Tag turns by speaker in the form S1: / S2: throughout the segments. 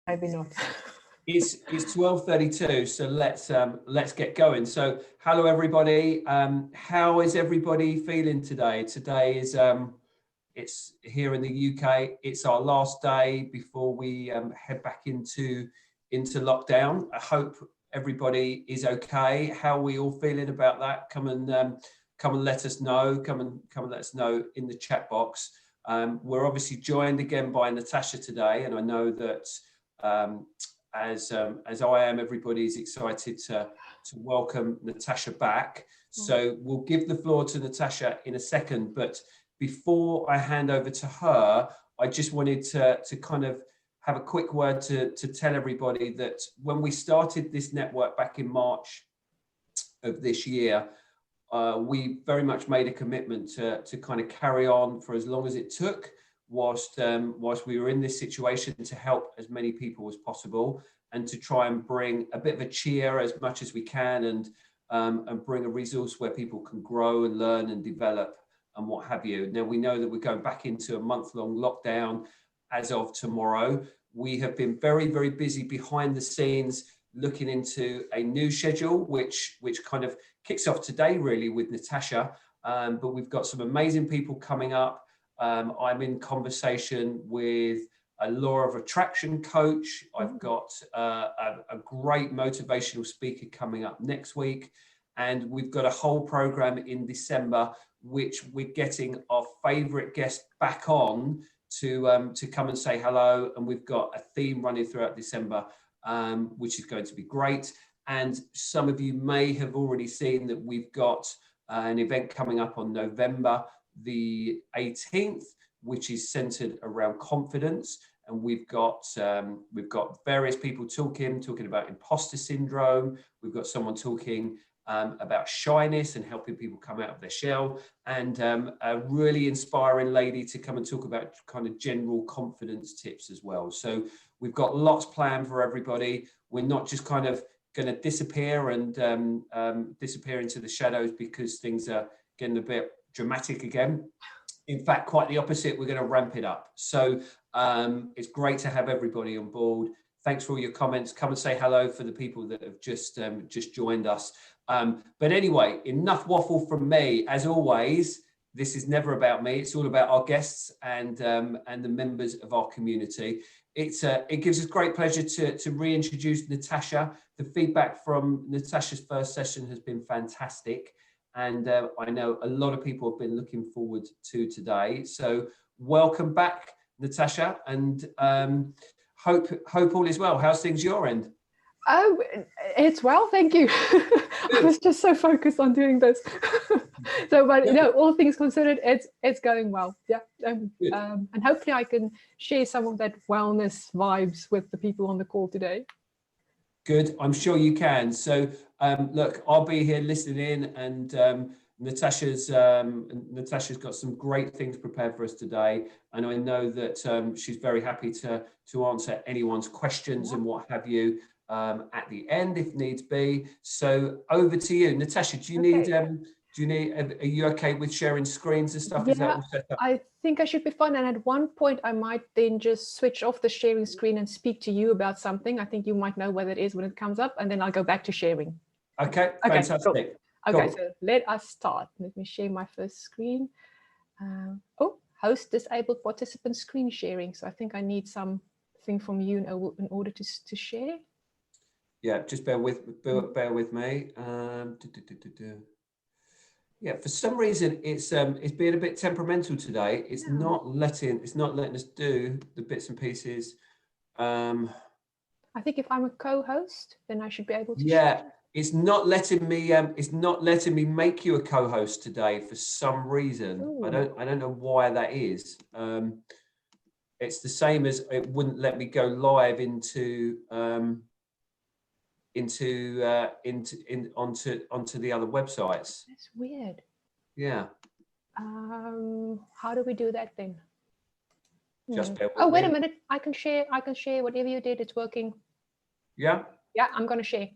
S1: Maybe not.
S2: It's 12:32, so let's get going. So hello everybody. How is everybody feeling today? Today is it's here in the UK. It's our last day before we head back into lockdown. I hope everybody is okay. How are we all feeling about that? Come and let us know. Come and let us know in the chat box. We're obviously joined again by Natasja today, and I know that as I am, everybody is excited to welcome Natasja back. So we'll give the floor to Natasja in a second, but before I hand over to her, I just wanted to kind of have a quick word to tell everybody that when we started this network back in March of this year, we very much made a commitment to kind of carry on for as long as it took whilst we were in this situation, to help as many people as possible and to try and bring a bit of a cheer as much as we can, and bring a resource where people can grow and learn and develop and what have you. Now we know that we're going back into a month-long lockdown as of tomorrow. We have been very, very busy behind the scenes looking into a new schedule, which kind of kicks off today really with Natasja. But we've got some amazing people coming up. I'm in conversation with a law of attraction coach. I've got a great motivational speaker coming up next week. And we've got a whole program in December, which we're getting our favorite guest back on to come and say hello. And we've got a theme running throughout December, which is going to be great. And some of you may have already seen that we've got an event coming up on November the 18th, which is centered around confidence. And we've got various people talking about imposter syndrome. We've got someone talking about shyness and helping people come out of their shell, and a really inspiring lady to come and talk about kind of general confidence tips as well. So we've got lots planned for everybody. We're not just kind of going to disappear and disappear into the shadows because things are getting a bit dramatic again. In fact, quite the opposite, we're going to ramp it up. So it's great to have everybody on board. Thanks for all your comments. Come and say hello for the people that have just joined us. But anyway, enough waffle from me. As always, this is never about me. It's all about our guests and the members of our community. It gives us great pleasure to reintroduce Natasja. The feedback from Natasja's first session has been fantastic. And I know a lot of people have been looking forward to today. So welcome back, Natasja, and hope all is well. How's things your end?
S1: Oh, it's well, thank you. I was just so focused on doing this. So, but you know, all things considered, it's going well. Yeah, and hopefully I can share some of that wellness vibes with the people on the call today.
S2: Good, I'm sure you can. So look, I'll be here listening in, and Natasja's got some great things prepared for us today, and I know that she's very happy to answer anyone's questions and what have you at the end if needs be. So over to you, Natasja. Are you okay with sharing screens and stuff?
S1: Yeah,
S2: is that all set up?
S1: I think I should be fine. And at one point, I might then just switch off the sharing screen and speak to you about something. I think you might know what it is when it comes up, and then I'll go back to sharing.
S2: Okay, fantastic.
S1: Cool. Okay, so let us start. Let me share my first screen. Host disabled participant screen sharing. So I think I need something from you in order to share.
S2: Yeah, just bear with me. Yeah, for some reason it's being a bit temperamental today. It's not letting us do the bits and pieces.
S1: I think if I'm a co-host, then I should be able to.
S2: Yeah, share. It's not letting me make you a co-host today for some reason. Ooh. I don't know why that is. It's the same as it wouldn't let me go live onto the other websites.
S1: That's weird.
S2: Yeah.
S1: How do we do that then?
S2: Just bear with
S1: me. Wait
S2: a
S1: minute. I can share whatever you did. It's working.
S2: Yeah.
S1: Yeah, I'm gonna share.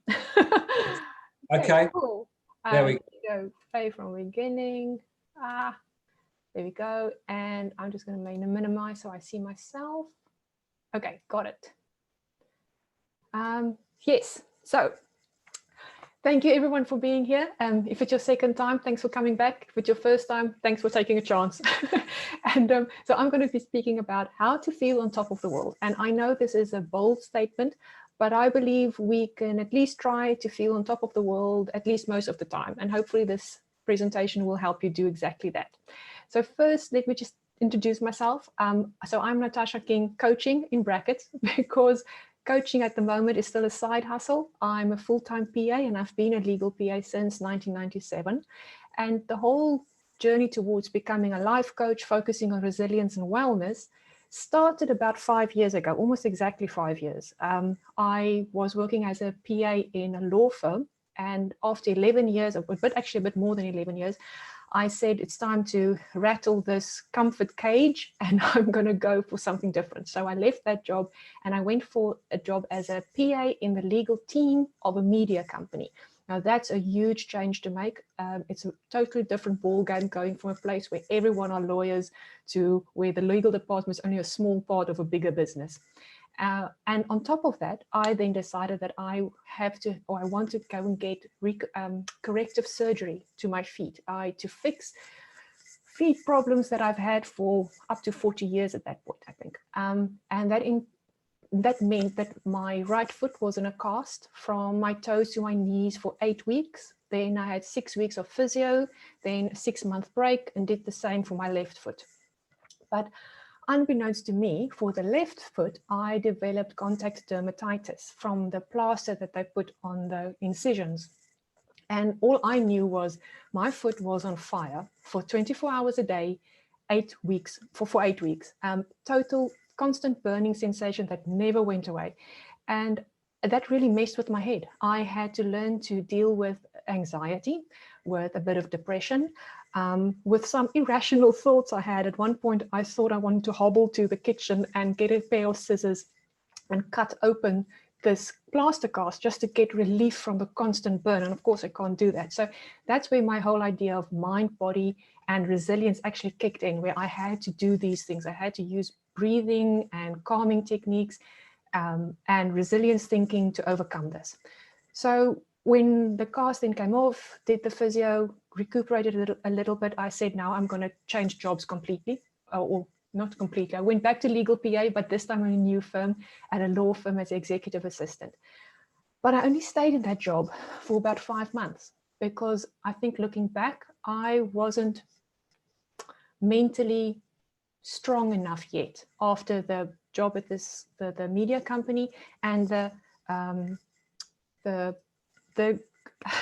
S2: Okay.
S1: Cool.
S2: There we
S1: go. Play from beginning. There we go. And I'm just gonna minimize so I see myself. Okay, got it. Yes, so thank you everyone for being here. If it's your second time, thanks for coming back. If it's your first time, thanks for taking a chance. And so I'm going to be speaking about how to feel on top of the world. And I know this is a bold statement, but I believe we can at least try to feel on top of the world at least most of the time. And hopefully this presentation will help you do exactly that. So first, let me just introduce myself. So I'm Natasja King, coaching in brackets, because coaching at the moment is still a side hustle. I'm a full-time PA and I've been a legal PA since 1997. And the whole journey towards becoming a life coach, focusing on resilience and wellness, started about 5 years ago, almost exactly 5 years. I was working as a PA in a law firm, and after 11 years, but actually a bit more than 11 years, I said, it's time to rattle this comfort cage and I'm going to go for something different. So I left that job and I went for a job as a PA in the legal team of a media company. Now that's a huge change to make. It's a totally different ball game, going from a place where everyone are lawyers to where the legal department is only a small part of a bigger business. And on top of that, I then decided that I want to go and get corrective surgery to my feet, to fix feet problems that I've had for up to 40 years at that point, I think. And that meant that my right foot was in a cast from my toes to my knees for 8 weeks. Then I had 6 weeks of physio, then a 6-month break, and did the same for my left foot. But unbeknownst to me, for the left foot, I developed contact dermatitis from the plaster that they put on the incisions. And all I knew was my foot was on fire for 24 hours a day, 8 weeks, for 8 weeks. Total constant burning sensation that never went away. And that really messed with my head. I had to learn to deal with anxiety, with a bit of depression, with some irrational thoughts I had. At one point, I thought I wanted to hobble to the kitchen and get a pair of scissors and cut open this plaster cast just to get relief from the constant burn. And of course, I can't do that. So that's where my whole idea of mind, body, and resilience actually kicked in, where I had to do these things. I had to use breathing and calming techniques and resilience thinking to overcome this. So when the cast then came off, did the physio, recuperated a little bit, I said, now I'm going to change jobs completely, or not completely. I went back to legal PA, but this time in a new firm at a law firm as executive assistant. But I only stayed in that job for about 5 months because I think looking back, I wasn't mentally strong enough yet after the job at the media company and the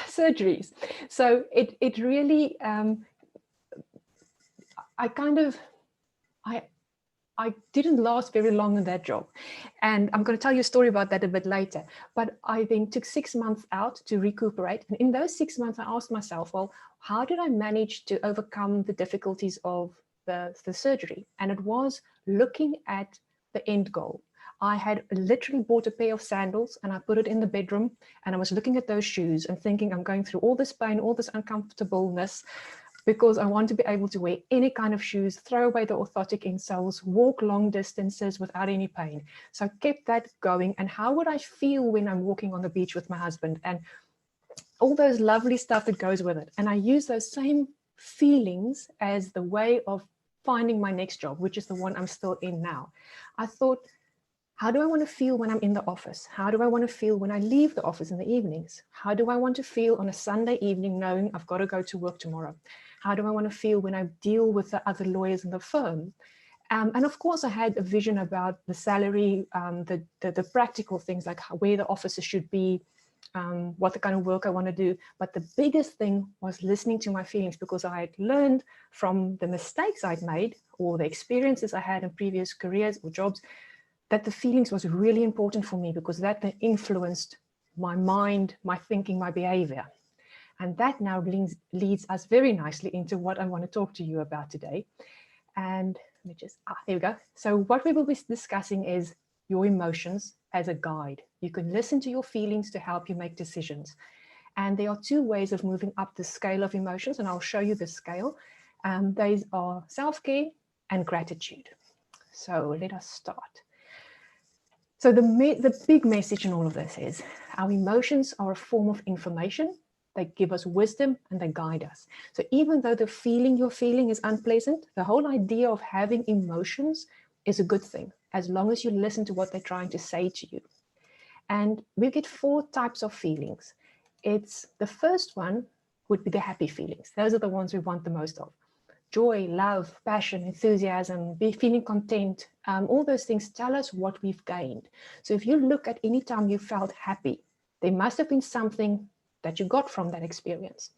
S1: surgeries. So it really I didn't last very long in that job. And I'm going to tell you a story about that a bit later. But I then took 6 months out to recuperate. And in those 6 months, I asked myself, well, how did I manage to overcome the difficulties of the surgery? And it was looking at the end goal. I had literally bought a pair of sandals and I put it in the bedroom and I was looking at those shoes and thinking, I'm going through all this pain, all this uncomfortableness, because I want to be able to wear any kind of shoes, throw away the orthotic insoles, walk long distances without any pain. So I kept that going. And how would I feel when I'm walking on the beach with my husband and all those lovely stuff that goes with it? And I use those same feelings as the way of finding my next job, which is the one I'm still in now. I thought, how do I want to feel when I'm in the office? How do I want to feel when I leave the office in the evenings? How do I want to feel on a Sunday evening knowing I've got to go to work tomorrow? How do I want to feel when I deal with the other lawyers in the firm? And of course, I had a vision about the salary, the practical things like where the offices should be, what the kind of work I want to do. But the biggest thing was listening to my feelings, because I had learned from the mistakes I'd made or the experiences I had in previous careers or jobs, that the feelings was really important for me, because that influenced my mind, my thinking, my behavior. And that now leads us very nicely into what I want to talk to you about today. And let me just, there we go. So what we will be discussing is your emotions as a guide. You can listen to your feelings to help you make decisions. And there are 2 ways of moving up the scale of emotions, and I'll show you the scale. These are self-care and gratitude. So let us start. So the big message in all of this is our emotions are a form of information. They give us wisdom and they guide us. So even though the feeling you're feeling is unpleasant, the whole idea of having emotions is a good thing, as long as you listen to what they're trying to say to you. And we get 4 types of feelings. It's the first one would be the happy feelings. Those are the ones we want the most of. Joy, love, passion, enthusiasm, feeling content, all those things tell us what we've gained. So if you look at any time you felt happy, there must have been something that you got from that experience.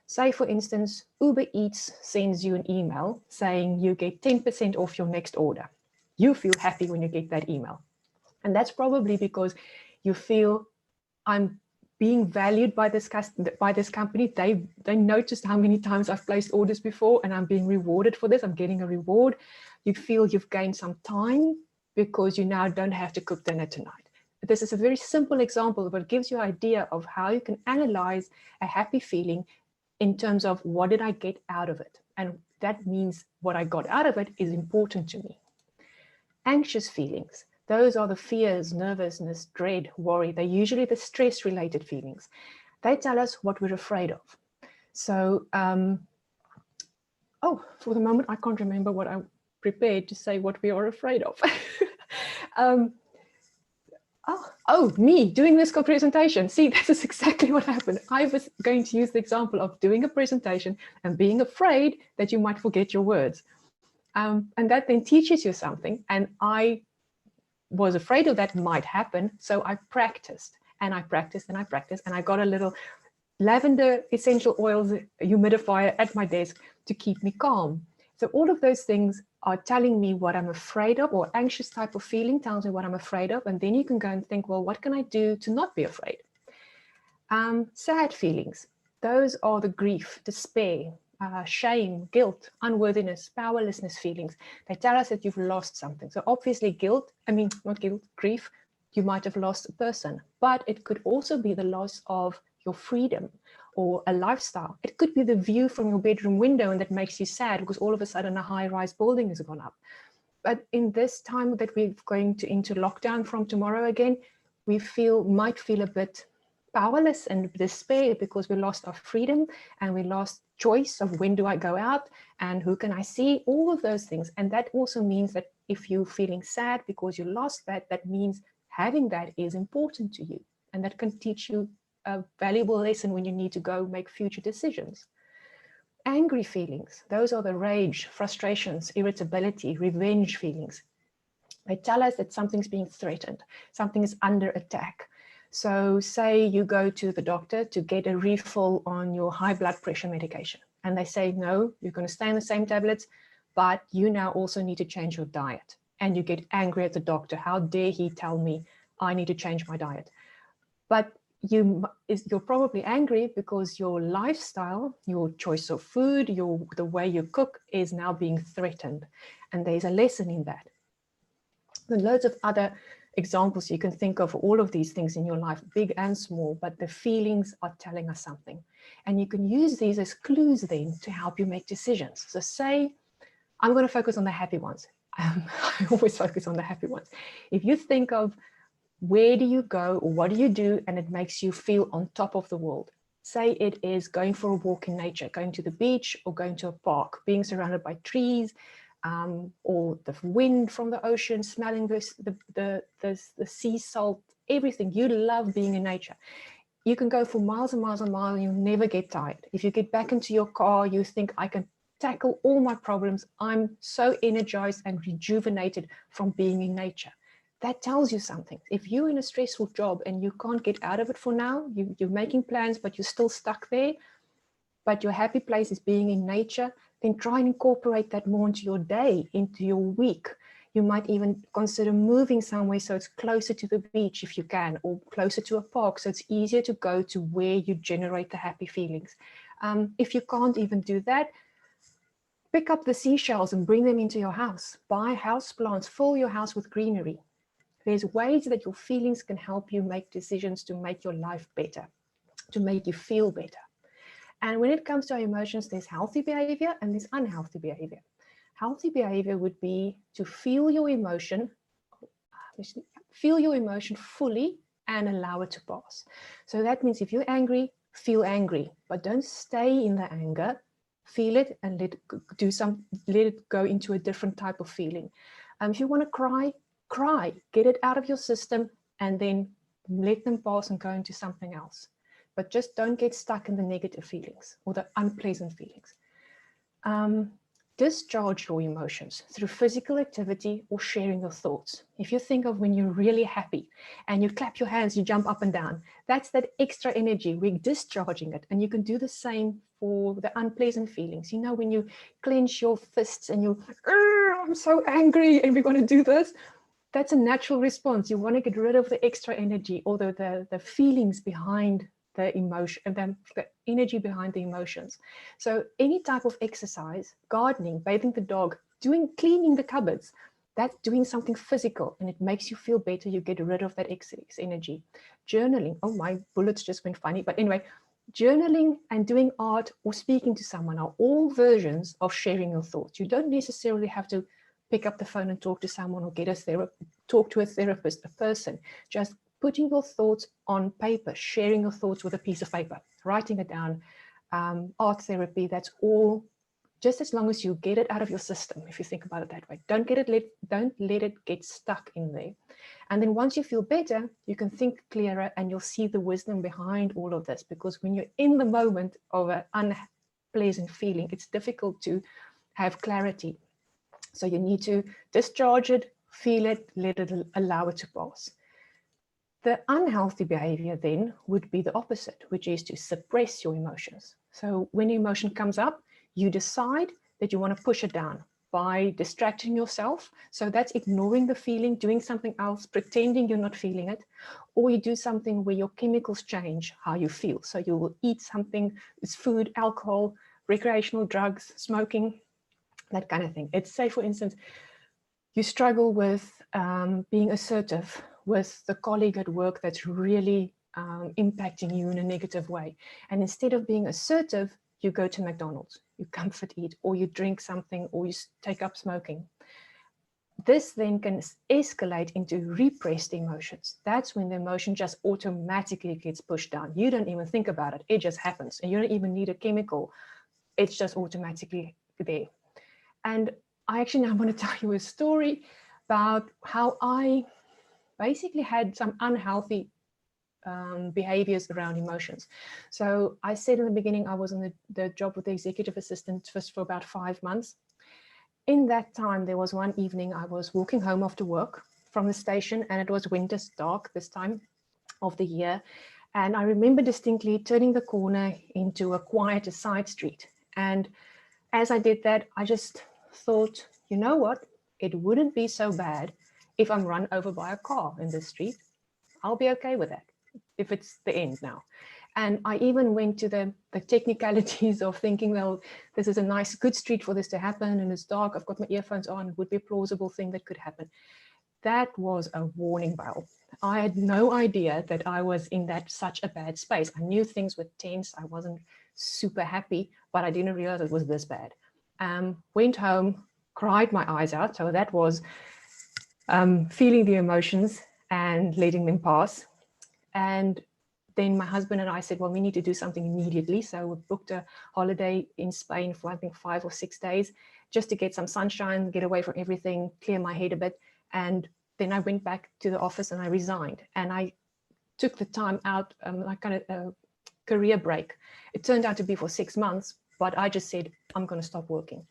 S1: Say, for instance, Uber Eats sends you an email saying you get 10% off your next order. You feel happy when you get that email. And that's probably because you feel, I'm being valued by this company. They noticed how many times I've placed orders before and I'm being rewarded for this. I'm getting a reward. You feel you've gained some time because you now don't have to cook dinner tonight. This is a very simple example, but it gives you an idea of how you can analyze a happy feeling in terms of what did I get out of it? And that means what I got out of it is important to me. Anxious feelings. Those are the fears, nervousness, dread, worry. They're usually the stress-related feelings. They tell us what we're afraid of. So, for the moment, I can't remember what I prepared to say what we are afraid of. Me doing this presentation. See, this is exactly what happened. I was going to use the example of doing a presentation and being afraid that you might forget your words. And that then teaches you something. And I was afraid of that might happen. So I practiced and I practiced and I practiced. And I got a little lavender essential oils humidifier at my desk to keep me calm. So all of those things are telling me what I'm afraid of, or anxious type of feeling tells me what I'm afraid of. And then you can go and think, well, what can I do to not be afraid? Sad feelings. Those are the grief, despair, shame, guilt, unworthiness, powerlessness feelings. They tell us that you've lost something. So obviously not guilt, grief, you might have lost a person, but it could also be the loss of your freedom or a lifestyle. It could be the view from your bedroom window and that makes you sad because all of a sudden a high-rise building has gone up. But in this time that we're going into lockdown from tomorrow again, we might feel a bit powerless and despair because we lost our freedom and we lost choice of when do I go out and who can I see, all of those things. And that also means that if you're feeling sad because you lost that, that means having that is important to you. And that can teach you a valuable lesson when you need to go make future decisions. Angry feelings, those are the rage, frustrations, irritability, revenge feelings. They tell us that something's being threatened, something is under attack. So say you go to the doctor to get a refill on your high blood pressure medication, and they say, no, you're going to stay on the same tablets, but you now also need to change your diet. And you get angry at the doctor. How dare he tell me I need to change my diet? But you're probably angry because your lifestyle, your choice of food, the way you cook is now being threatened. And there's a lesson in that. There are loads of other examples you can think of, all of these things in your life, big and small, but the feelings are telling us something. And you can use these as clues then to help you make decisions. So say, I'm going to focus on the happy ones. I always focus on the happy ones. If you think of where do you go or what do you do and it makes you feel on top of the world. Say it is going for a walk in nature, going to the beach or going to a park, being surrounded by trees, or the wind from the ocean, smelling the sea salt, everything. You love being in nature. You can go for miles and miles and miles and you'll never get tired. If you get back into your car, you think, I can tackle all my problems. I'm so energized and rejuvenated from being in nature. That tells you something. If you're in a stressful job and you can't get out of it for now, you're making plans, but you're still stuck there, but your happy place is being in nature, then try and incorporate that more into your day, into your week. You might even consider moving somewhere so it's closer to the beach if you can, or closer to a park so it's easier to go to where you generate the happy feelings. If you can't even do that, pick up the seashells and bring them into your house. Buy house plants, fill your house with greenery. There's ways that your feelings can help you make decisions to make your life better, to make you feel better. And when it comes to our emotions, there's healthy behavior and there's unhealthy behavior. Healthy behavior would be to feel your emotion. feel your emotion fully and allow it to pass. So that means if you're angry, feel angry, but don't stay in the anger. Feel it and let it go into a different type of feeling. If you want to cry, cry, get it out of your system, and then let them pass and go into something else. But just don't get stuck in the negative feelings or the unpleasant feelings. Discharge your emotions through physical activity or sharing your thoughts. If you think of when you're really happy and you clap your hands, you jump up and down, that's that extra energy. We're discharging it. And you can do the same for the unpleasant feelings. You know, when you clench your fists and you, I'm so angry and we're going to do this. That's a natural response. You want to get rid of the extra energy, although the feelings behind the emotion, the energy behind the emotions. So any type of exercise, gardening, bathing the dog, cleaning the cupboards, that's doing something physical and it makes you feel better. You get rid of that excess energy. Journaling, oh, my bullets just went funny. But anyway, journaling and doing art or speaking to someone are all versions of sharing your thoughts. You don't necessarily have to pick up the phone and talk to someone or talk to a therapist, a person. Just putting your thoughts on paper, sharing your thoughts with a piece of paper, writing it down, art therapy, that's all, just as long as you get it out of your system, if you think about it that way. Don't let it get stuck in there. And then once you feel better, you can think clearer and you'll see the wisdom behind all of this, because when you're in the moment of an unpleasant feeling, it's difficult to have clarity. So you need to discharge it, feel it, allow it to pass. The unhealthy behavior then would be the opposite, which is to suppress your emotions. So when your emotion comes up, you decide that you want to push it down by distracting yourself. So that's ignoring the feeling, doing something else, pretending you're not feeling it, or you do something where your chemicals change how you feel. So you will eat something, it's food, alcohol, recreational drugs, smoking, that kind of thing. It's say, for instance, you struggle with being assertive with the colleague at work that's really impacting you in a negative way. And instead of being assertive, you go to McDonald's, you comfort eat, or you drink something, or you take up smoking. This then can escalate into repressed emotions. That's when the emotion just automatically gets pushed down. You don't even think about it. It just happens. And you don't even need a chemical. It's just automatically there. And I actually now want to tell you a story about how I basically had some unhealthy behaviors around emotions. So I said in the beginning, I was on the job with the executive assistant just for about 5 months. In that time, there was one evening I was walking home after work from the station, and it was winter, dark this time of the year. And I remember distinctly turning the corner into a quieter side street. And as I did that, I just thought, you know what? It wouldn't be so bad if I'm run over by a car in this street. I'll be okay with that if it's the end now. And I even went to the technicalities of thinking, well, this is a nice, good street for this to happen, and it's dark, I've got my earphones on, it would be a plausible thing that could happen. That was a warning bell. I had no idea that I was in such a bad space. I knew things were tense, I wasn't super happy, but I didn't realize it was this bad. Went home, cried my eyes out. So that was feeling the emotions and letting them pass. And then my husband and I said, well, we need to do something immediately. So we booked a holiday in Spain for I think 5 or 6 days, just to get some sunshine, get away from everything, clear my head a bit. And then I went back to the office and I resigned. And I took the time out, like kind of a career break. It turned out to be for 6 months, but I just said, I'm going to stop working.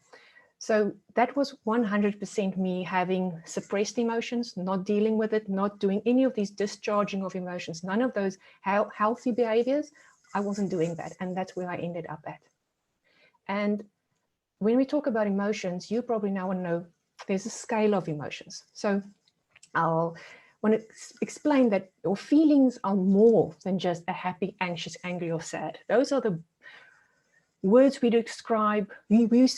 S1: So that was 100% me having suppressed emotions, not dealing with it, not doing any of these discharging of emotions, none of those healthy behaviors. I wasn't doing that. And that's where I ended up at. And when we talk about emotions, you probably now want to know there's a scale of emotions. So I'll want to explain that your feelings are more than just a happy, anxious, angry, or sad. Those are the words we used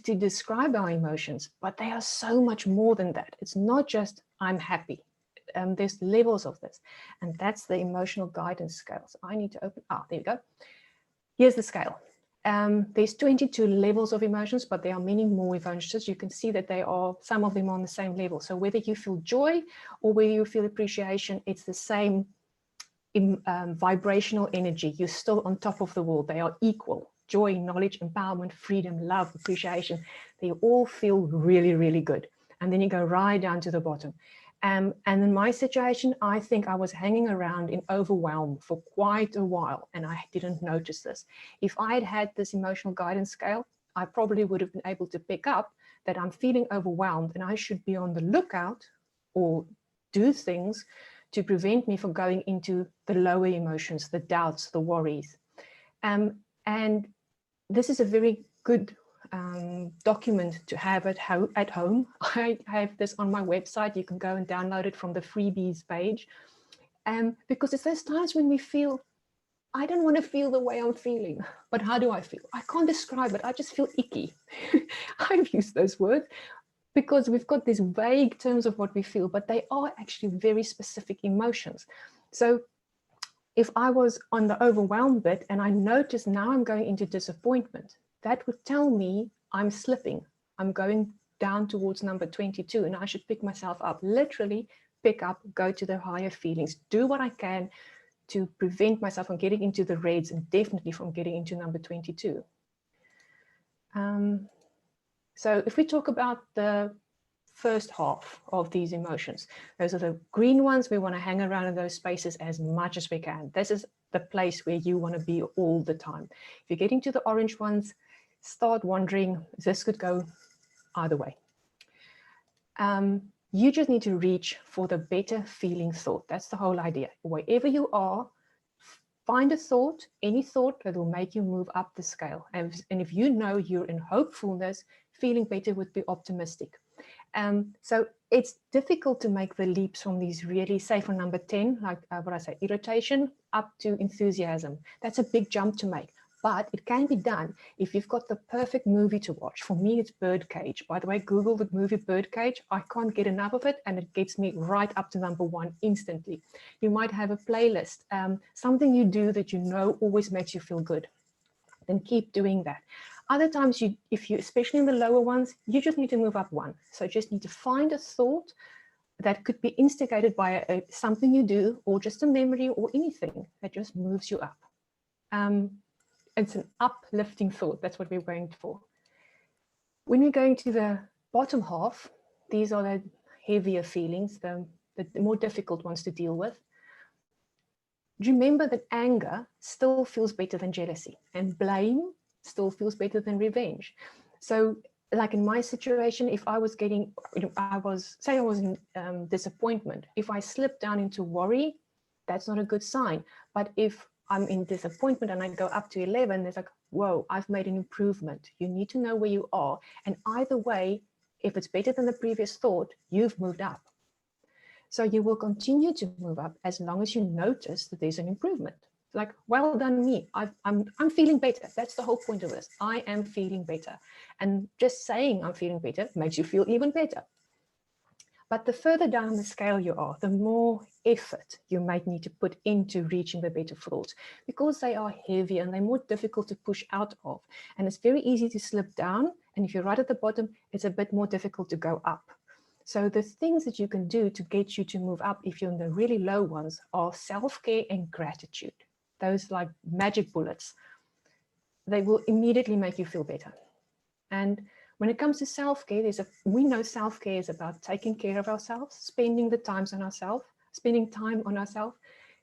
S1: to describe our emotions, but they are so much more than that. It's not just I'm happy. There's levels of this, and that's the emotional guidance scale. So I need to open, there you go. Here's the scale. There's 22 levels of emotions, but there are many more emotions. You can see that some of them are on the same level. So whether you feel joy or whether you feel appreciation, it's the same vibrational energy. You're still on top of the world. They are equal. Joy, knowledge, empowerment, freedom, love, appreciation. They all feel really, really good. And then you go right down to the bottom. And in my situation, I think I was hanging around in overwhelm for quite a while, and I didn't notice this. If I had had this emotional guidance scale, I probably would have been able to pick up that I'm feeling overwhelmed and I should be on the lookout or do things to prevent me from going into the lower emotions, the doubts, the worries. And this is a very good document to have at home. I have this on my website. You can go and download it from the freebies page. Because it's those times when we feel, I don't want to feel the way I'm feeling, but how do I feel? I can't describe it. I just feel icky. I've used those words because we've got these vague terms of what we feel, but they are actually very specific emotions. So if I was on the overwhelmed bit and I notice now I'm going into disappointment, that would tell me I'm slipping. I'm going down towards number 22 and I should pick myself up, literally pick up, go to the higher feelings, do what I can to prevent myself from getting into the reds and definitely from getting into number 22. So if we talk about the first half of these emotions, those are the green ones. We want to hang around in those spaces as much as we can. This is the place where you want to be all the time. If you're getting to the orange ones, start wondering, this could go either way. You just need to reach for the better feeling thought. That's the whole idea. Wherever you are, find a thought, any thought that will make you move up the scale. And if you know you're in hopefulness, feeling better would be optimistic. So it's difficult to make the leaps from these really, say for number 10, like what I say, irritation up to enthusiasm. That's a big jump to make, but it can be done if you've got the perfect movie to watch. For me, it's Birdcage. By the way, Google the movie Birdcage. I can't get enough of it, and it gets me right up to number 1 instantly. You might have a playlist, something you do that you know always makes you feel good. Then keep doing that. Other times, especially in the lower ones, you just need to move up 1. So you just need to find a thought that could be instigated by something you do, or just a memory, or anything that just moves you up. It's an uplifting thought. That's what we're going for. When we're going to the bottom half, these are the heavier feelings, the more difficult ones to deal with. Remember that anger still feels better than jealousy, and blame still feels better than revenge. So like in my situation, if I was in disappointment, if I slip down into worry, that's not a good sign. But if I'm in disappointment and I go up to 11, there's like, whoa, I've made an improvement. You need to know where you are. And either way, if it's better than the previous thought, you've moved up. So you will continue to move up as long as you notice that there's an improvement. Like, well done me, I'm feeling better. That's the whole point of this. I am feeling better. And just saying I'm feeling better makes you feel even better. But the further down the scale you are, the more effort you might need to put into reaching the better thoughts, because they are heavier and they're more difficult to push out of. And it's very easy to slip down. And if you're right at the bottom, it's a bit more difficult to go up. So the things that you can do to get you to move up if you're in the really low ones are self-care and gratitude. Those like magic bullets. They will immediately make you feel better. And when it comes to self-care, we know self-care is about taking care of ourselves, spending time on ourselves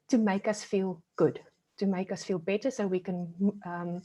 S1: to make us feel good, to make us feel better so we can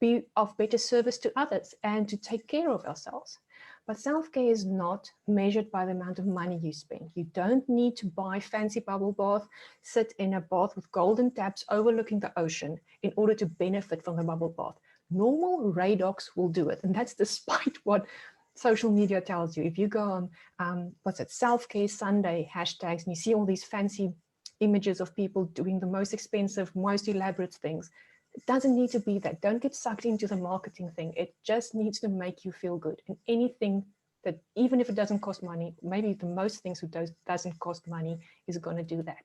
S1: be of better service to others and to take care of ourselves. But self-care is not measured by the amount of money you spend. You don't need to buy fancy bubble bath, sit in a bath with golden taps overlooking the ocean in order to benefit from the bubble bath. Normal radox will do it. And that's despite what social media tells you. If you go on, Self-Care Sunday hashtags, and you see all these fancy images of people doing the most expensive, most elaborate things, it doesn't need to be that. Don't get sucked into the marketing thing. It just needs to make you feel good. And anything that, even if it doesn't cost money, maybe the most things that doesn't cost money is going to do that.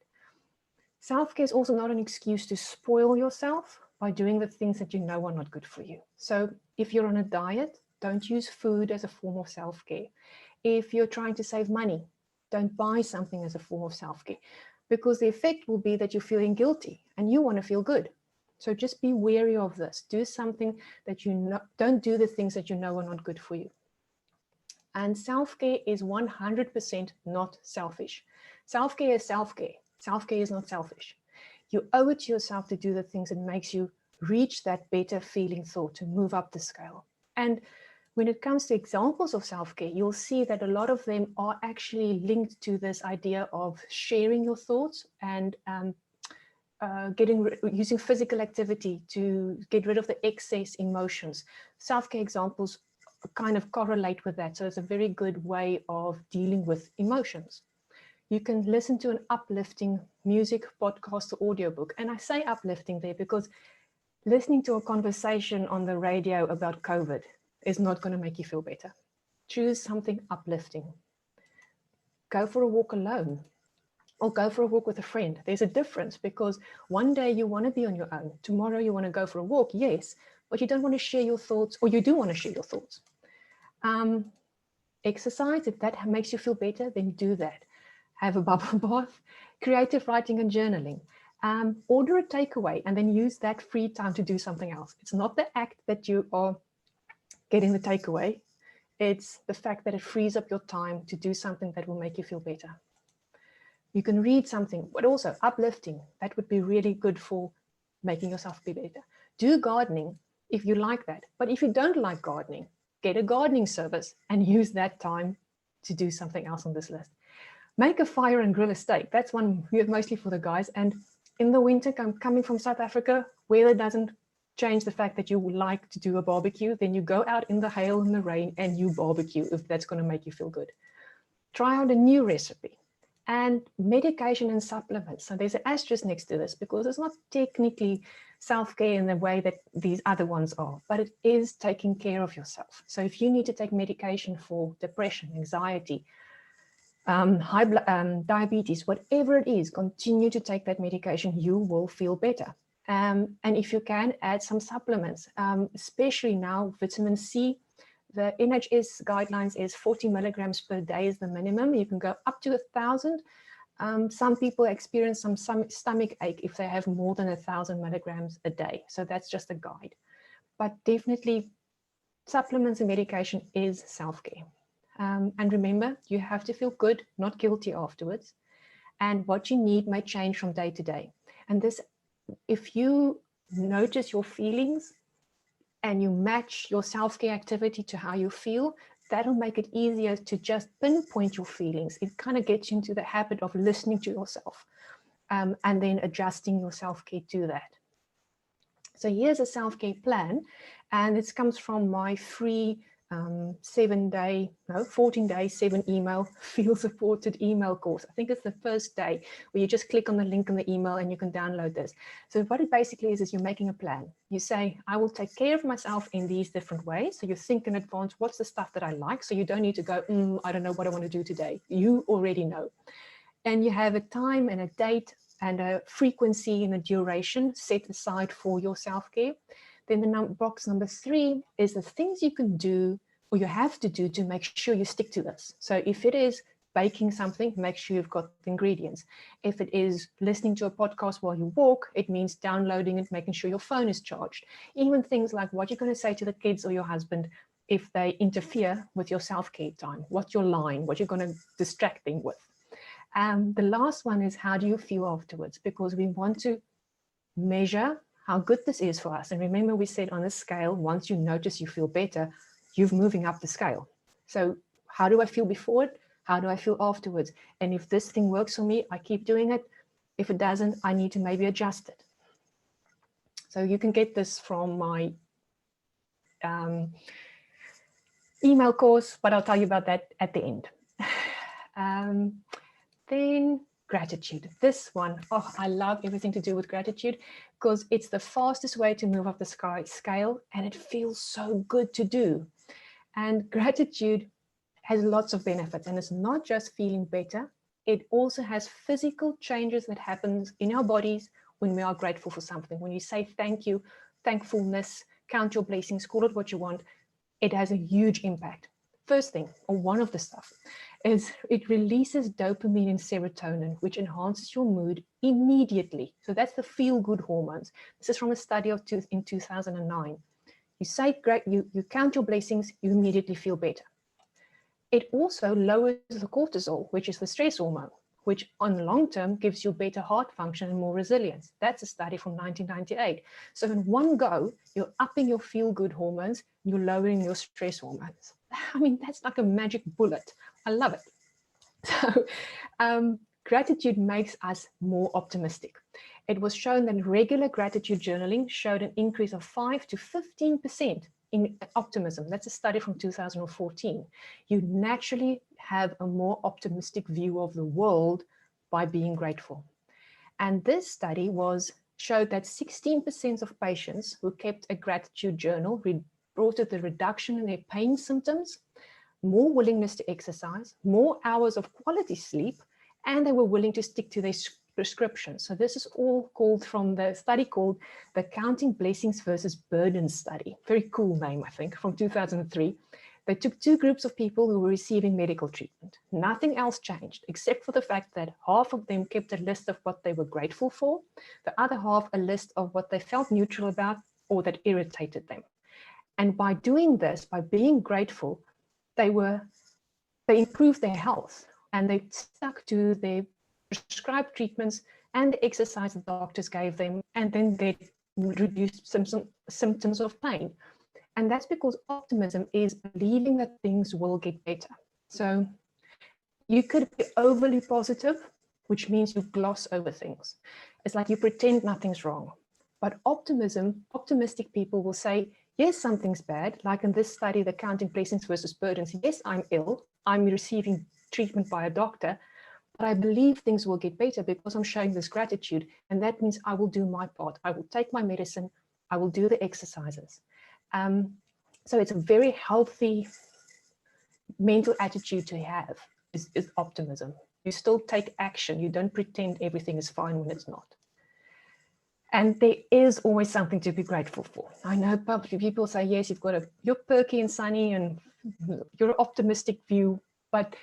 S1: Self-care is also not an excuse to spoil yourself by doing the things that you know are not good for you. So if you're on a diet, don't use food as a form of self-care. If you're trying to save money, don't buy something as a form of self-care, because the effect will be that you're feeling guilty and you want to feel good. So just be wary of this. Do something that you know, don't do the things that you know are not good for you. And self-care is 100% not selfish. Self-care is self-care. Self-care is not selfish. You owe it to yourself to do the things that makes you reach that better feeling thought, to move up the scale. And when it comes to examples of self-care, you'll see that a lot of them are actually linked to this idea of sharing your thoughts and using physical activity to get rid of the excess emotions. Self-care examples kind of correlate with that. So it's a very good way of dealing with emotions. You can listen to an uplifting music, podcast, or audiobook. And I say uplifting there because listening to a conversation on the radio about COVID is not going to make you feel better. Choose something uplifting. Go for a walk alone, or go for a walk with a friend. There's a difference, because one day you want to be on your own. Tomorrow you want to go for a walk, yes, but you don't want to share your thoughts, or you do want to share your thoughts. Exercise, if that makes you feel better, then do that. Have a bubble bath, creative writing and journaling. Order a takeaway and then use that free time to do something else. It's not the act that you are getting the takeaway. It's the fact that it frees up your time to do something that will make you feel better. You can read something, but also uplifting. That would be really good for making yourself be better. Do gardening if you like that. But if you don't like gardening, get a gardening service and use that time to do something else on this list. Make a fire and grill a steak. That's one mostly for the guys. And in the winter, coming from South Africa, weather doesn't change the fact that you would like to do a barbecue. Then you go out in the hail and the rain and you barbecue if that's going to make you feel good. Try out a new recipe. And medication and supplements. So there's an asterisk next to this, because it's not technically self-care in the way that these other ones are, but it is taking care of yourself. So if you need to take medication for depression, anxiety, diabetes, whatever it is, continue to take that medication. You will feel better. And if you can, add some supplements, especially now vitamin C. The NHS guidelines is 40 milligrams per day is the minimum. You can go up to 1,000. Some people experience some stomach ache if they have more than 1,000 milligrams a day. So that's just a guide. But definitely supplements and medication is self-care. And remember, you have to feel good, not guilty afterwards. And what you need may change from day to day. And this, if you notice your feelings and you match your self-care activity to how you feel, that'll make it easier to just pinpoint your feelings. It kind of gets you into the habit of listening to yourself and then adjusting your self-care to that. So here's a self-care plan, and it comes from my free 14-day, 7-email field-supported email course. I think it's the first day where you just click on the link in the email and you can download this. So what it basically is you're making a plan. You say, I will take care of myself in these different ways. So you think in advance, what's the stuff that I like? So you don't need to go, I don't know what I want to do today. You already know. And you have a time and a date and a frequency and a duration set aside for your self-care. Then the box number 3 is the things you can do or you have to do to make sure you stick to this. So if it is baking something, make sure you've got the ingredients. If it is listening to a podcast while you walk, it means downloading it, making sure your phone is charged. Even things like what you're going to say to the kids or your husband if they interfere with your self-care time, what's your line, what you're going to distract them with. The last one is, how do you feel afterwards? Because we want to measure how good this is for us. And remember, we said on a scale, once you notice you feel better, you're moving up the scale. So how do I feel before it? How do I feel afterwards? And if this thing works for me, I keep doing it. If it doesn't, I need to maybe adjust it. So you can get this from my email course, but I'll tell you about that at the end. Then gratitude. This one, I love everything to do with gratitude because it's the fastest way to move up the scale and it feels so good to do. And gratitude has lots of benefits, and it's not just feeling better. It also has physical changes that happens in our bodies when we are grateful for something. When you say thank you, thankfulness, count your blessings, call it what you want, it has a huge impact. First thing, or one of the stuff, is it releases dopamine and serotonin, which enhances your mood immediately. So that's the feel-good hormones. This is from a study in 2009. You say great, you count your blessings, you immediately feel better. It also lowers the cortisol, which is the stress hormone, which on long term gives you better heart function and more resilience. That's a study from 1998. So in one go, you're upping your feel-good hormones, you're lowering your stress hormones. I mean, that's like a magic bullet. I love it. So gratitude makes us more optimistic. It was shown that regular gratitude journaling showed an increase of 5 to 15% in optimism. That's a study from 2014. You naturally have a more optimistic view of the world by being grateful. And this study showed that 16% of patients who kept a gratitude journal reported the reduction in their pain symptoms, more willingness to exercise, more hours of quality sleep, and they were willing to stick to their prescription. So this is all called from the study called the Counting Blessings versus Burdens study. Very cool name, I think, from 2003. They took two groups of people who were receiving medical treatment. Nothing else changed, except for the fact that half of them kept a list of what they were grateful for, the other half a list of what they felt neutral about or that irritated them. And by doing this, by being grateful, they improved their health and they stuck to their prescribed treatments and the exercise the doctors gave them, and then they reduced symptoms of pain. And that's because optimism is believing that things will get better. So you could be overly positive, which means you gloss over things. It's like you pretend nothing's wrong. But optimistic people will say, yes, something's bad. Like in this study, the Counting Blessings versus Burdens. Yes, I'm ill. I'm receiving treatment by a doctor, but I believe things will get better because I'm showing this gratitude. And that means I will do my part. I will take my medicine. I will do the exercises. So it's a very healthy mental attitude to have is optimism. You still take action. You don't pretend everything is fine when it's not. And there is always something to be grateful for. I know people say, yes, you're perky and sunny and you're an optimistic view, but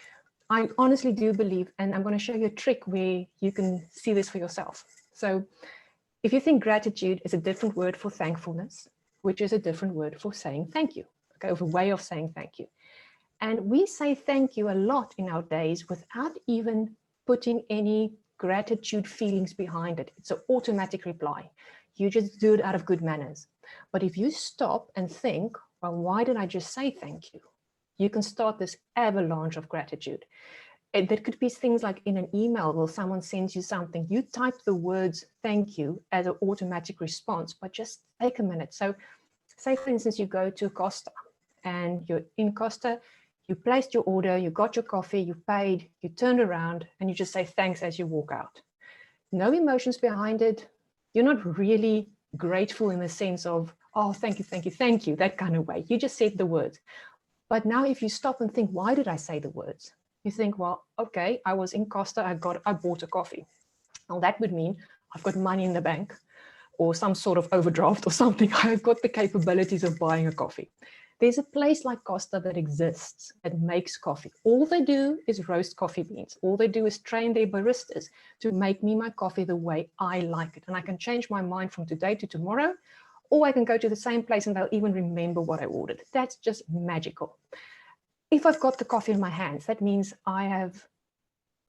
S1: I honestly do believe, and I'm going to show you a trick where you can see this for yourself. So if you think gratitude is a different word for thankfulness, which is a different word for saying thank you, okay, a way of saying thank you. And we say thank you a lot in our days without even putting any gratitude feelings behind it. It's an automatic reply. You just do it out of good manners. But if you stop and think, well, why did I just say thank you? You can start this avalanche of gratitude. There could be things like in an email where someone sends you something, you type the words thank you as an automatic response, but just take a minute. So say, for instance, you go to Costa and you're in Costa, you placed your order, you got your coffee, you paid, you turned around and you just say thanks as you walk out. No emotions behind it. You're not really grateful in the sense of, oh, thank you, thank you, thank you, that kind of way. You just said the words. But now if you stop and think, why did I say the words? You think, well, okay, I was in Costa, I bought a coffee. Well, that would mean I've got money in the bank or some sort of overdraft or something. I've got the capabilities of buying a coffee. There's a place like Costa that exists that makes coffee. All they do is roast coffee beans. All they do is train their baristas to make me my coffee the way I like it. And I can change my mind from today to tomorrow, or I can go to the same place and they'll even remember what I ordered. That's just magical. If I've got the coffee in my hands, that means I have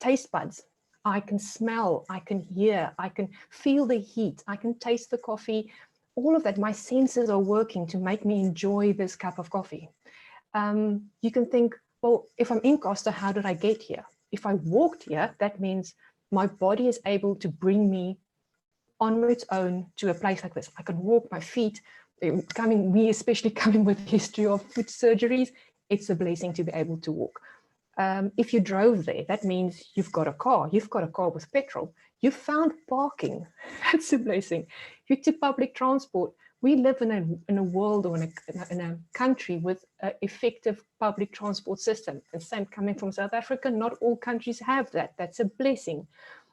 S1: taste buds. I can smell, I can hear, I can feel the heat, I can taste the coffee, all of that. My senses are working to make me enjoy this cup of coffee. You can think, well, if I'm in Costa, how did I get here? If I walked here, that means my body is able to bring me on its own to a place like this. I can walk my feet, especially coming with history of foot surgeries, it's a blessing to be able to walk. If you drove there, that means you've got a car. You've got a car with petrol. You found parking. That's a blessing. You took public transport. We live in a world or in a country with an effective public transport system. And same coming from South Africa, not all countries have that. That's a blessing.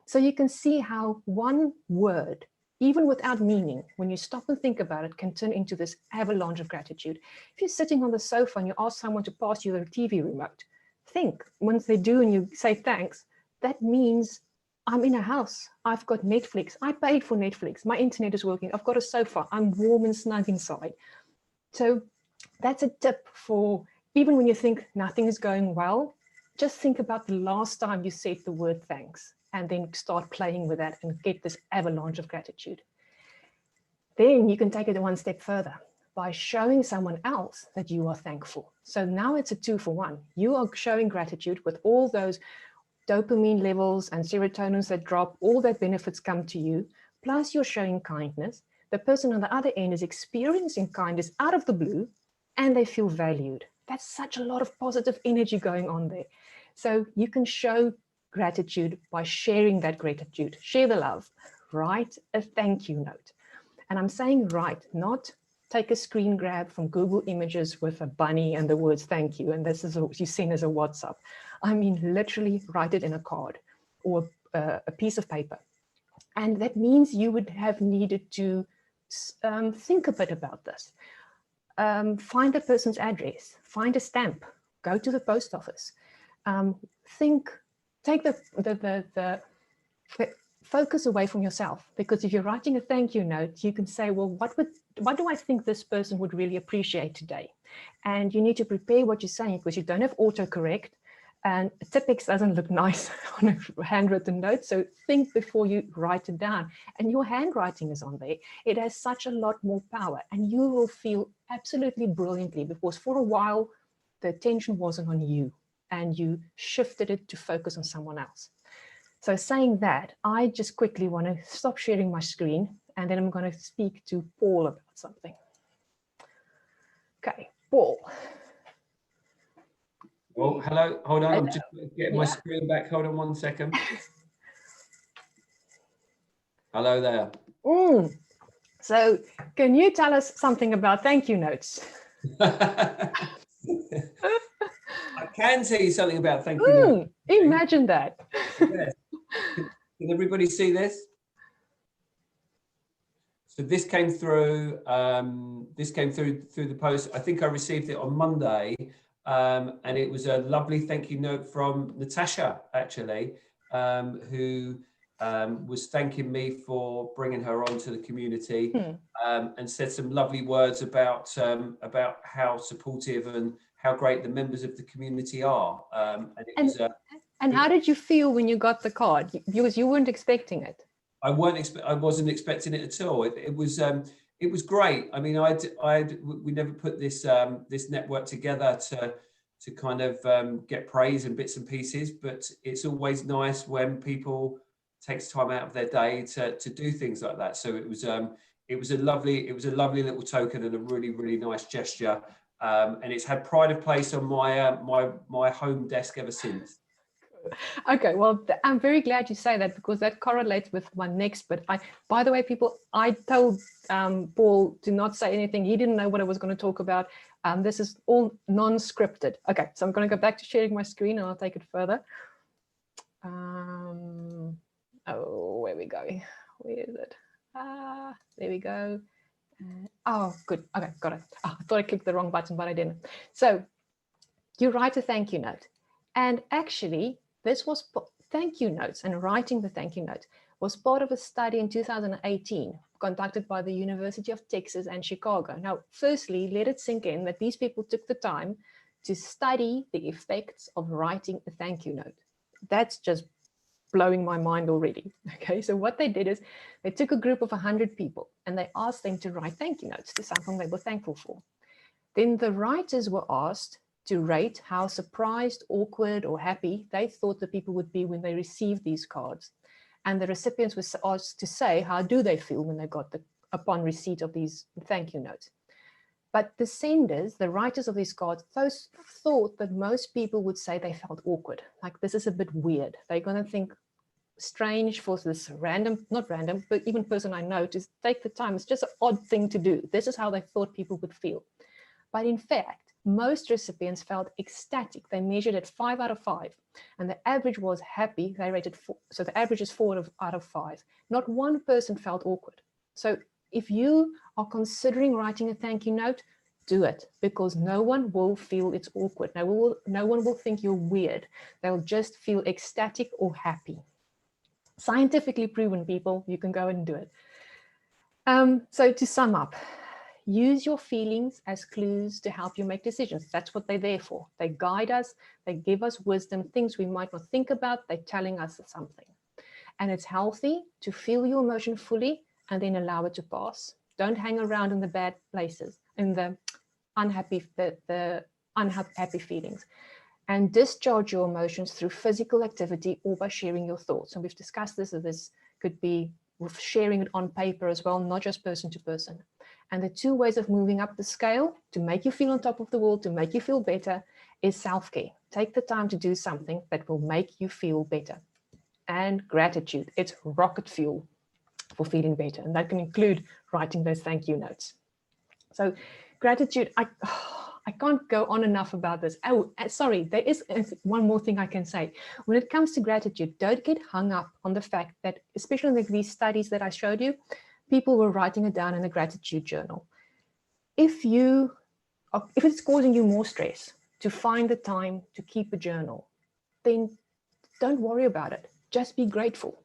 S1: So you can see how one word even without meaning, when you stop and think about it, can turn into this avalanche of gratitude. If you're sitting on the sofa and you ask someone to pass you the TV remote, think, once they do and you say thanks, that means I'm in a house, I've got Netflix, I paid for Netflix, my internet is working, I've got a sofa, I'm warm and snug inside. So that's a tip for, even when you think nothing is going well, just think about the last time you said the word thanks, and then start playing with that and get this avalanche of gratitude. Then you can take it one step further by showing someone else that you are thankful. So now it's a 2-for-1. You are showing gratitude with all those dopamine levels and serotonins that drop, all that benefits come to you, plus you're showing kindness. The person on the other end is experiencing kindness out of the blue, and they feel valued. That's such a lot of positive energy going on there. So you can show gratitude by sharing that gratitude. Share the love. Write a thank you note. And I'm saying write, not take a screen grab from Google Images with a bunny and the words thank you, and this is what you send as a WhatsApp. I mean, literally write it in a card or a piece of paper. And that means you would have needed to think a bit about this. Find the person's address, find a stamp, go to the post office. Take the focus away from yourself, because if you're writing a thank you note, you can say, well, what do I think this person would really appreciate today? And you need to prepare what you're saying, because you don't have autocorrect, and Tipex doesn't look nice on a handwritten note. So think before you write it down, and your handwriting is on there. It has such a lot more power, and you will feel absolutely brilliantly, because for a while, the attention wasn't on you and you shifted it to focus on someone else. So saying that, I just quickly want to stop sharing my screen, and then I'm going to speak to Paul about something. Okay, Paul.
S2: Oh, hello. Hold on. I'm just getting my screen back. Hold on 1 second. Hello there.
S1: So can you tell us something about thank you notes?
S2: I can tell you something about thank you notes.
S1: Imagine that.
S2: Yes. Can everybody see this? So this came through. Through the post. I think I received it on Monday, and it was a lovely thank you note from Natasja, actually, who was thanking me for bringing her onto the community, and said some lovely words about how supportive and how great the members of the community are. And
S1: how did you feel when you got the card? Because you weren't expecting it.
S2: I wasn't expecting it at all. It was great. I mean, we never put this this network together to kind of get praise and bits and pieces, but it's always nice when people takes time out of their day to do things like that. So it was a lovely little token and a really, really nice gesture. And it's had pride of place on my home desk ever since.
S1: Okay, well, I'm very glad you say that, because that correlates with my next bit. By the way, people, I told Paul to not say anything. He didn't know what I was going to talk about. This is all non-scripted. Okay, so I'm going to go back to sharing my screen and I'll take it further. Where are we going? Where is it? There we go. Oh, good. Okay, got it. Oh, I thought I clicked the wrong button, but I didn't. So you write a thank you note. And actually, this was thank you notes, and writing the thank you note was part of a study in 2018 conducted by the University of Texas and Chicago. Now, firstly, let it sink in that these people took the time to study the effects of writing a thank you note. That's just blowing my mind already. Okay, so what they did is they took a group of 100 people and they asked them to write thank you notes to something they were thankful for. Then the writers were asked to rate how surprised, awkward, or happy they thought the people would be when they received these cards. And the recipients were asked to say, how do they feel when they got upon receipt of these thank you notes? But the senders, the writers of these cards, thought that most people would say they felt awkward, like this is a bit weird. They're going to think strange for this not random, but even person I know to take the time. It's just an odd thing to do. This is how they thought people would feel. But in fact, most recipients felt ecstatic. They measured it 5 out of 5, and the average was happy. They rated 4, so the average is 4 out of 5. Not one person felt awkward. So if you are considering writing a thank you note, do it, because no one will feel it's awkward. No one will think you're weird. They'll just feel ecstatic or happy. Scientifically proven, people, you can go and do it. So to sum up, use your feelings as clues to help you make decisions. That's what they're there for. They guide us, they give us wisdom, things we might not think about, they're telling us something. And it's healthy to feel your emotion fully and then allow it to pass. Don't hang around in the bad places, in the unhappy feelings. And discharge your emotions through physical activity or by sharing your thoughts. And we've discussed this, so this could be with sharing it on paper as well, not just person to person. And the two ways of moving up the scale to make you feel on top of the world, to make you feel better, is self-care. Take the time to do something that will make you feel better. And gratitude, it's rocket fuel for feeling better. And that can include writing those thank you notes. So gratitude, I can't go on enough about this. Oh, sorry, there is one more thing I can say. When it comes to gratitude, don't get hung up on the fact that, especially in these studies that I showed you, people were writing it down in a gratitude journal. If it's causing you more stress to find the time to keep a journal, then don't worry about it. Just be grateful.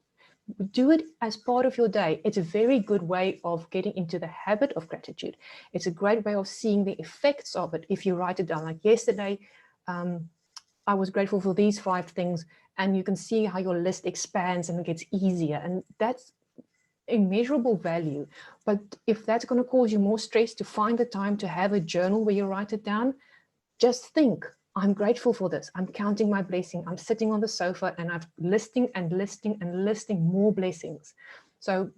S1: Do it as part of your day. It's a very good way of getting into the habit of gratitude. It's a great way of seeing the effects of it if you write it down. Like yesterday, I was grateful for these 5 things, and you can see how your list expands and it gets easier. And that's immeasurable value. But if that's going to cause you more stress to find the time to have a journal where you write it down, just think, I'm grateful for this. I'm counting my blessing. I'm sitting on the sofa and I'm listing and listing and listing more blessings. So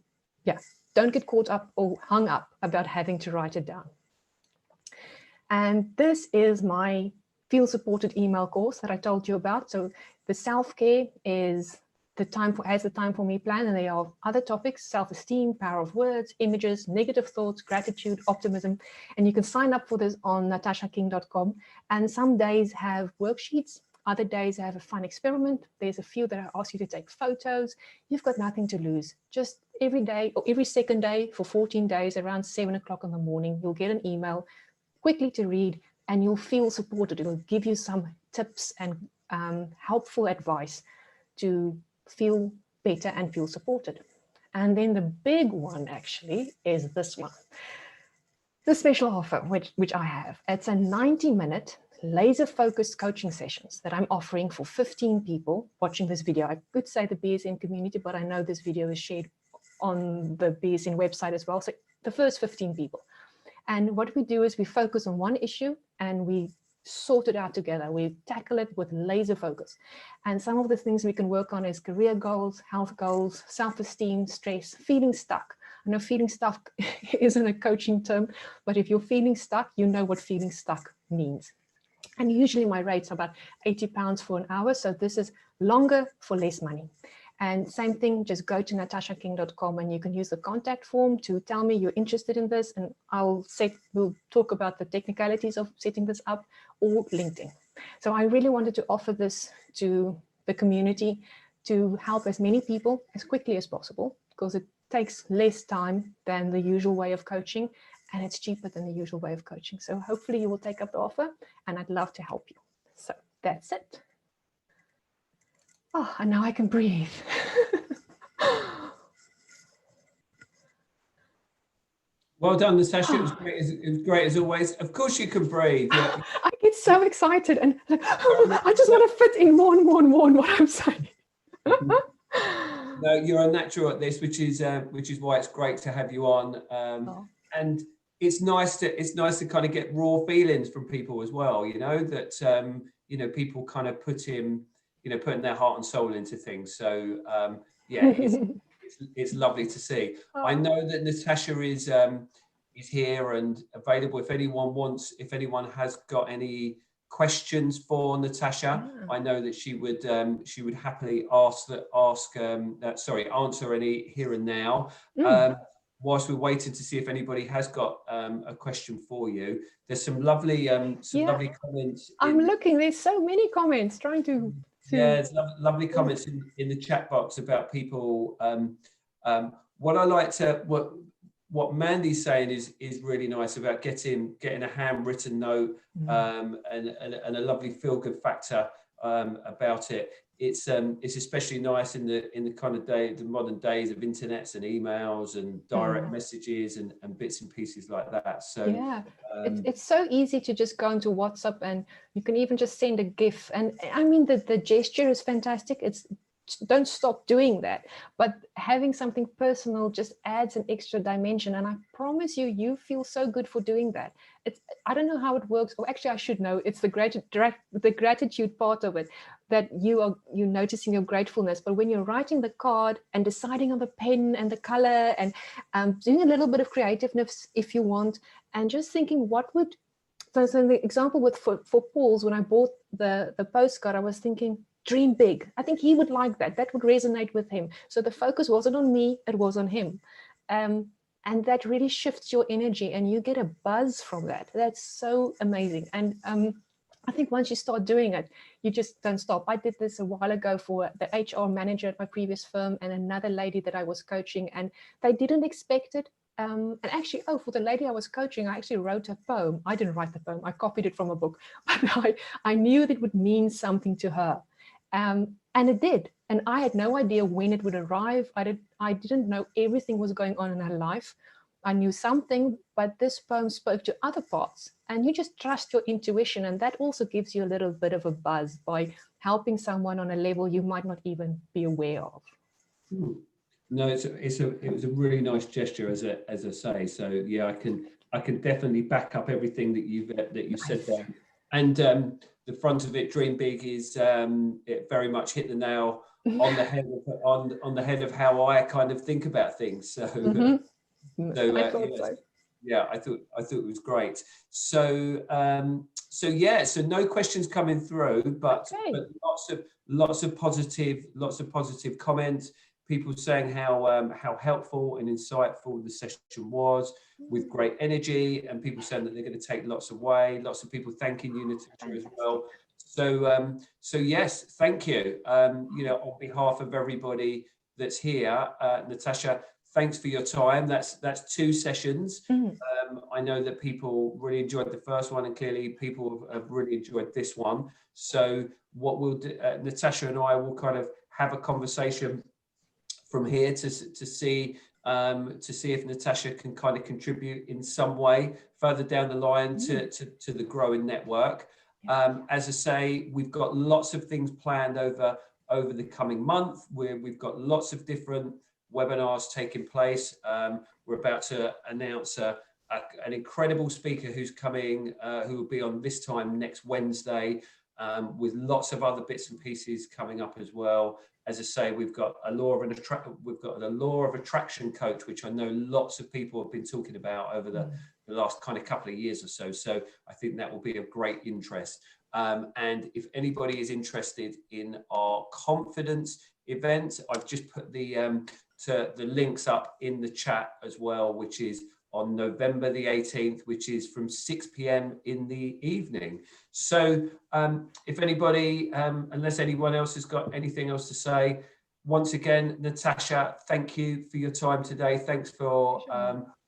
S1: yeah, don't get caught up or hung up about having to write it down. And this is my Feel Supported email course that I told you about. So the self-care is the time for me plan, and there are other topics: self-esteem, power of words, images, negative thoughts, gratitude, optimism. And you can sign up for this on natasjaking.com. And some days have worksheets, other days have a fun experiment. There's a few that I ask you to take photos. You've got nothing to lose. Just every day or every second day for 14 days around 7 o'clock in the morning, you'll get an email quickly to read, and you'll feel supported. It'll give you some tips and helpful advice to feel better and feel supported. And then the big one actually is this one, the special offer, which I have. It's a 90-minute laser focused coaching sessions that I'm offering for 15 people watching this video. I could say the BSN community, but I know this video is shared on the BSN website as well. So the first 15 people. And what we do is we focus on one issue and we sort it out together. We tackle it with laser focus. And some of the things we can work on is career goals, health goals, self-esteem, stress, feeling stuck. I know feeling stuck isn't a coaching term, but if you're feeling stuck, you know what feeling stuck means. And usually my rates are about £80 for an hour. So this is longer for less money. And same thing, just go to natasjaking.com and you can use the contact form to tell me you're interested in this, and we'll talk about the technicalities of setting this up, or LinkedIn. So I really wanted to offer this to the community to help as many people as quickly as possible, because it takes less time than the usual way of coaching, and it's cheaper than the usual way of coaching. So hopefully you will take up the offer, and I'd love to help you. So that's it. Oh, and now I can breathe.
S2: Well done, Natasja. It was great as always. Of course you can breathe. Yeah.
S1: I get so excited and like, I just want to fit in more what I'm saying.
S2: No, you're a natural at this, which is why it's great to have you on. And it's nice to kind of get raw feelings from people as well. You know that people kind of putting their heart and soul into things. So yeah, it's lovely to see. I know that Natasja is here and available if anyone has got any questions for Natasja. I know that she would happily answer any here and now. Whilst we're waiting to see if anybody has got a question for you. There's some lovely lovely comments.
S1: I'm looking, there's so many comments trying to
S2: yeah, it's lovely comments in the chat box about people. What what Mandy's saying is really nice about getting a handwritten note, and a lovely feel-good factor about it. It's especially nice in the kind of the modern days of internets and emails and direct messages and bits and pieces like that. So
S1: yeah, it's so easy to just go into WhatsApp, and you can even just send a GIF. And I mean, the gesture is fantastic. Don't stop doing that, but having something personal just adds an extra dimension, and I promise you feel so good for doing that. I don't know how it works, or actually I should know. It's the gratitude part of it, that you're noticing your gratefulness. But when you're writing the card and deciding on the pen and the color, and doing a little bit of creativeness if you want, and just thinking what would, so the example for Paul's, when I bought the postcard, I was thinking, dream big. I think he would like that. That would resonate with him. So the focus wasn't on me, it was on him. And that really shifts your energy, and you get a buzz from that. That's so amazing. And I think once you start doing it, you just don't stop. I did this a while ago for the HR manager at my previous firm and another lady that I was coaching, and they didn't expect it. And actually, for the lady I was coaching, I actually wrote a poem. I didn't write the poem. I copied it from a book, but I knew that it would mean something to her. And it did. And I had no idea when it would arrive. I didn't know everything was going on in her life. I knew something, but this poem spoke to other parts. And you just trust your intuition. And that also gives you a little bit of a buzz by helping someone on a level you might not even be aware of.
S2: No, it was a really nice gesture, as I say. So yeah, I can definitely back up everything that you've said there. And the front of it, dream big, is it very much hit the nail on the head on the head of how I kind of think about things. So,
S1: I thought so.
S2: Yeah, I thought it was great. So so no questions coming through, but lots of positive comments. People saying how helpful and insightful the session was, with great energy, and people saying that they're going to take lots away. Lots of people thanking you, Natasja, as well. So yes, thank you. On behalf of everybody that's here, Natasja, thanks for your time. That's 2 sessions. I know that people really enjoyed the first one, and clearly people have really enjoyed this one. So what we'll do, Natasja and I will kind of have a conversation from here to see if Natasja can kind of contribute in some way further down the line to the growing network. As I say, we've got lots of things planned over the coming month, where we've got lots of different webinars taking place. We're about to announce an incredible speaker who's coming, who will be on this time next Wednesday, with lots of other bits and pieces coming up as well. As I say, we've got a law of attraction coach, which I know lots of people have been talking about over the last kind of couple of years or so. So I think that will be of great interest. And if anybody is interested in our confidence event, I've just put the links up in the chat as well, which is on November the 18th, which is from 6 p.m. in the evening. So if anybody, unless anyone else has got anything else to say, once again, Natasja, thank you for your time today. Thanks for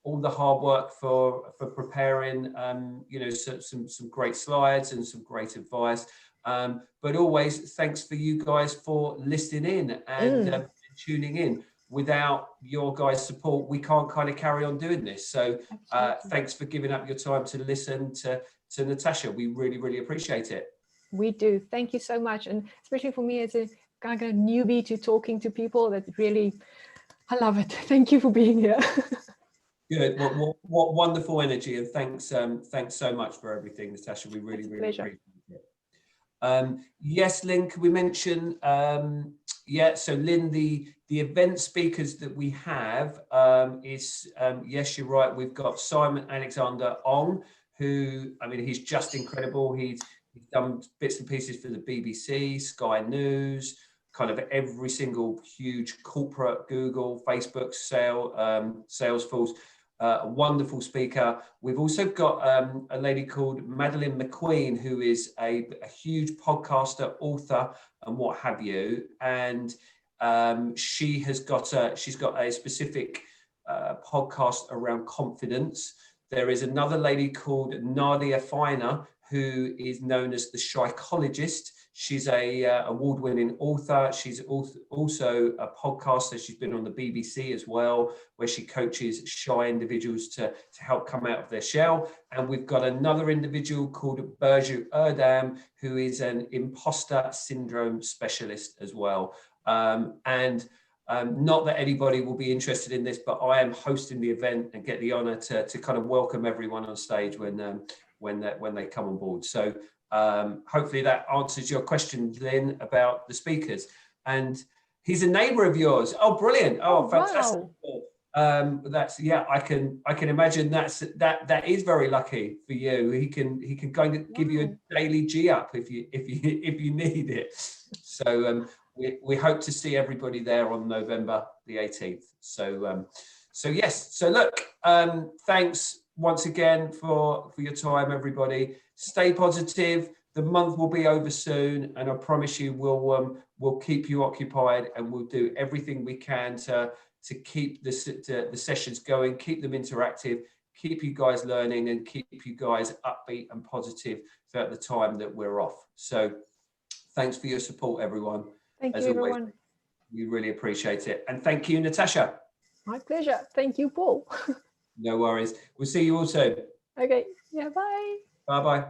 S2: all the hard work for preparing, some great slides and some great advice. But always thanks for you guys for listening in and tuning in. Without your guys' support, we can't kind of carry on doing this. So thanks for giving up your time to listen to Natasja. We really, really appreciate it.
S1: We do. Thank you so much. And especially for me as a kind of newbie to talking to people, that really, I love it. Thank you for being here.
S2: Good. What wonderful energy. And thanks so much for everything, Natasja. We really, really appreciate it. Yes, Lynn, can we mention, so Lynn, the event speakers that we have is, yes, you're right, we've got Simon Alexander Ong, who, I mean, he's just incredible. He's done bits and pieces for the BBC, Sky News, kind of every single huge corporate, Google, Facebook, Salesforce. A wonderful speaker. We've also got a lady called Madeline McQueen, who is a huge podcaster, author, and what have you. And she's got a specific podcast around confidence. There is another lady called Nadia Finer, who is known as the Psychologist. She's a award-winning author. She's also a podcaster. She's been on the BBC as well, where she coaches shy individuals to help come out of their shell. And we've got another individual called Burju Erdem, who is an imposter syndrome specialist as well. Not that anybody will be interested in this, but I am hosting the event and get the honor to kind of welcome everyone on stage when they come on board. So hopefully that answers your question, Lynn, about the speakers. And he's a neighbour of yours. Oh, brilliant! Oh, fantastic! Wow. That's, yeah. I can imagine that is very lucky for you. He can kind of give you a daily G up if you need it. So we hope to see everybody there on November the 18th. So yes. So look, thanks once again for your time, everybody. Stay positive. The month will be over soon, and I promise you we'll keep you occupied, and we'll do everything we can to keep the sessions going, keep them interactive, keep you guys learning, and keep you guys upbeat and positive throughout the time that we're off. So thanks for your support, everyone.
S1: Thank you, everyone.
S2: We really appreciate it. And thank you, Natasja.
S1: My pleasure. Thank you, Paul.
S2: No worries. We'll see you all soon.
S1: Okay. Yeah, bye.
S2: Bye-bye.